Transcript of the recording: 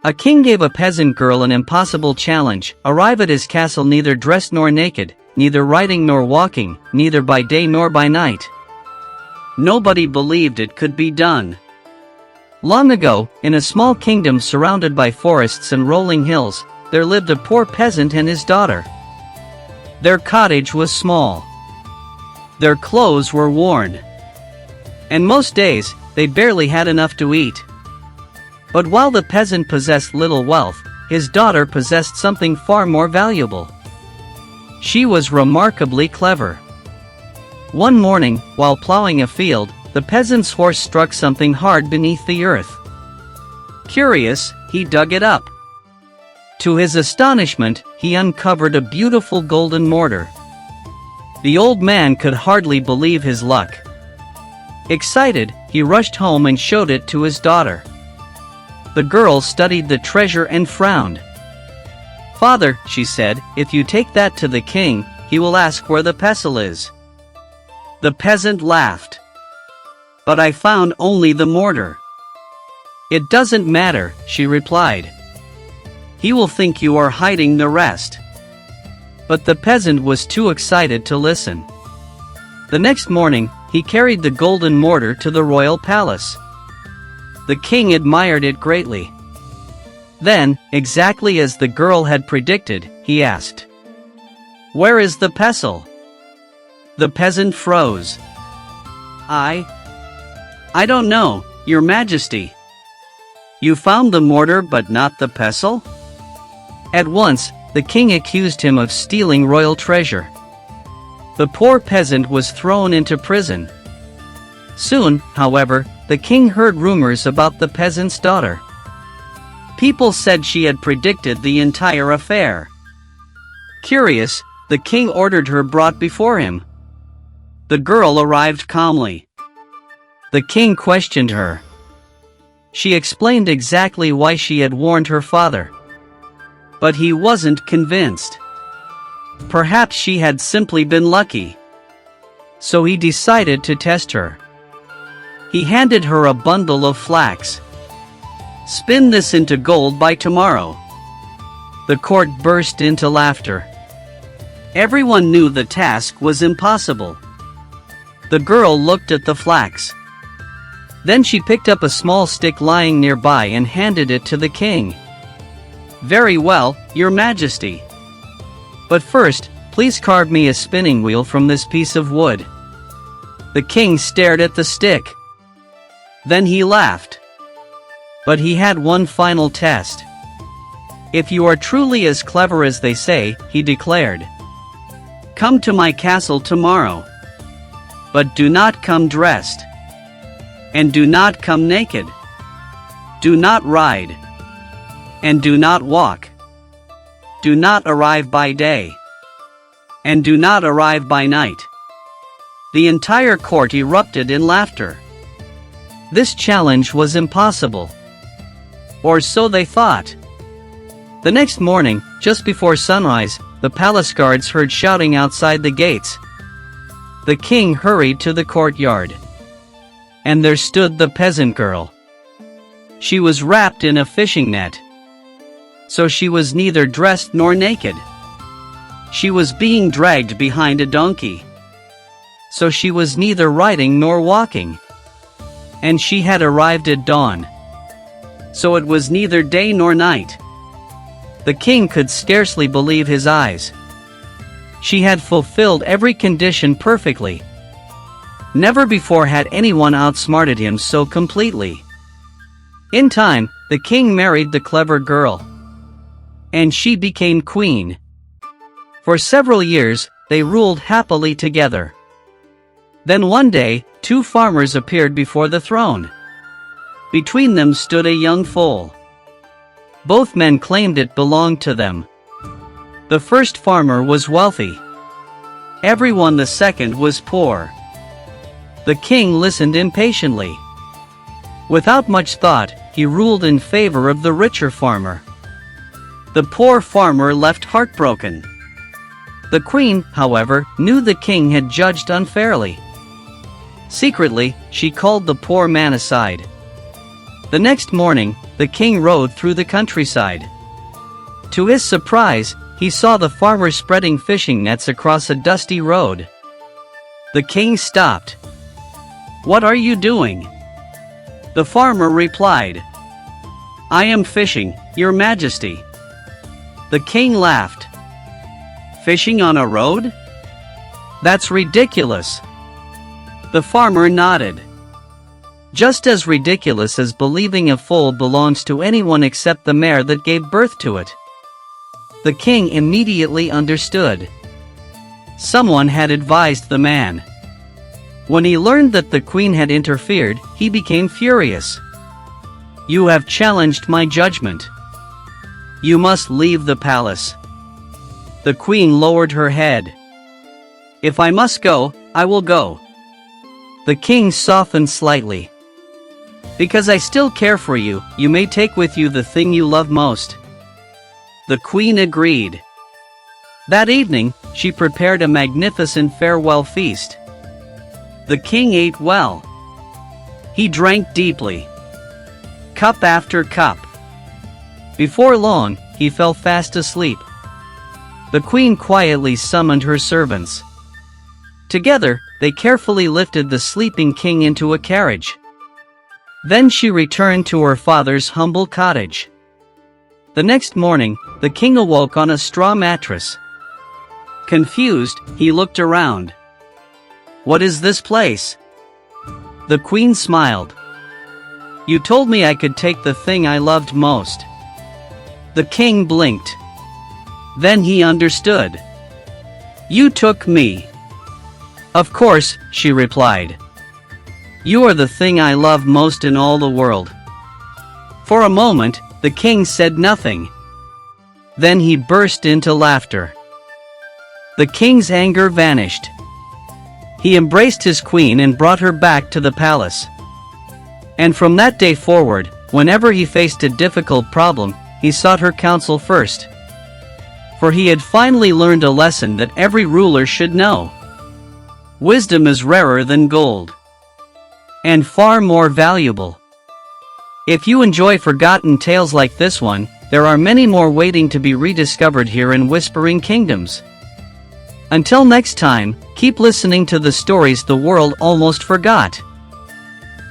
A king gave a peasant girl an impossible challenge: arrive at his castle neither dressed nor naked, neither riding nor walking, neither by day nor by night. Nobody believed it could be done. Long ago, in a small kingdom surrounded by forests and rolling hills, there lived a poor peasant and his daughter. Their cottage was small. Their clothes were worn. And most days, they barely had enough to eat. But while the peasant possessed little wealth, his daughter possessed something far more valuable. She was remarkably clever. One morning, while plowing a field, the peasant's horse struck something hard beneath the earth. Curious, he dug it up. To his astonishment, he uncovered a beautiful golden mortar. The old man could hardly believe his luck. Excited, he rushed home and showed it to his daughter. The girl studied the treasure and frowned. "Father," she said, "if you take that to the king, he will ask where the pestle is." The peasant laughed. "But I found only the mortar." "It doesn't matter," she replied. "He will think you are hiding the rest." But the peasant was too excited to listen. The next morning, he carried the golden mortar to the royal palace. The king admired it greatly. Then, exactly as the girl had predicted, he asked, "Where is the pestle?" The peasant froze. I don't know, Your Majesty." "You found the mortar but not the pestle?" At once, the king accused him of stealing royal treasure. The poor peasant was thrown into prison. Soon, however, the king heard rumors about the peasant's daughter. People said she had predicted the entire affair. Curious, the king ordered her brought before him. The girl arrived calmly. The king questioned her. She explained exactly why she had warned her father. But he wasn't convinced. Perhaps she had simply been lucky. So he decided to test her. He handed her a bundle of flax. "Spin this into gold by tomorrow." The court burst into laughter. Everyone knew the task was impossible. The girl looked at the flax. Then she picked up a small stick lying nearby and handed it to the king. "Very well, Your Majesty. But first, please carve me a spinning wheel from this piece of wood." The king stared at the stick. Then he laughed. But he had one final test. "If you are truly as clever as they say," he declared, "come to my castle tomorrow. But do not come dressed. And do not come naked. Do not ride. And do not walk. Do not arrive by day. And do not arrive by night." The entire court erupted in laughter. This challenge was impossible. Or so they thought. The next morning, just before sunrise, the palace guards heard shouting outside the gates. The king hurried to the courtyard. And there stood the peasant girl. She was wrapped in a fishing net. So she was neither dressed nor naked. She was being dragged behind a donkey. So she was neither riding nor walking. And she had arrived at dawn. So it was neither day nor night. The king could scarcely believe his eyes. She had fulfilled every condition perfectly. Never before had anyone outsmarted him so completely. In time, the king married the clever girl. And she became queen. For several years, they ruled happily together. Then one day, two farmers appeared before the throne. Between them stood a young foal. Both men claimed it belonged to them. The first farmer was wealthy. Everyone the second was poor. The king listened impatiently. Without much thought, he ruled in favor of the richer farmer. The poor farmer left heartbroken. The queen, however, knew the king had judged unfairly. Secretly, she called the poor man aside. The next morning, the king rode through the countryside. To his surprise, he saw the farmer spreading fishing nets across a dusty road. The king stopped. "What are you doing?" The farmer replied, "I am fishing, Your Majesty." The king laughed. "Fishing on a road? That's ridiculous." The farmer nodded. "Just as ridiculous as believing a foal belongs to anyone except the mare that gave birth to it." The king immediately understood. Someone had advised the man. When he learned that the queen had interfered, he became furious. "You have challenged my judgment. You must leave the palace." The queen lowered her head. "If I must go, I will go." The king softened slightly. "Because I still care for you, you may take with you the thing you love most." The queen agreed. That evening, she prepared a magnificent farewell feast. The king ate well. He drank deeply, cup after cup. Before long, he fell fast asleep. The queen quietly summoned her servants. Together, they carefully lifted the sleeping king into a carriage. Then she returned to her father's humble cottage. The next morning, the king awoke on a straw mattress. Confused, he looked around. "What is this place?" The queen smiled. "You told me I could take the thing I loved most." The king blinked. Then he understood. "You took me." "Of course," she replied. "You are the thing I love most in all the world." For a moment, the king said nothing. Then he burst into laughter. The king's anger vanished. He embraced his queen and brought her back to the palace. And from that day forward, whenever he faced a difficult problem, he sought her counsel first. For he had finally learned a lesson that every ruler should know. Wisdom is rarer than gold, and far more valuable. If you enjoy forgotten tales like this one, there are many more waiting to be rediscovered here in Whispering Kingdoms. Until next time, keep listening to the stories the world almost forgot.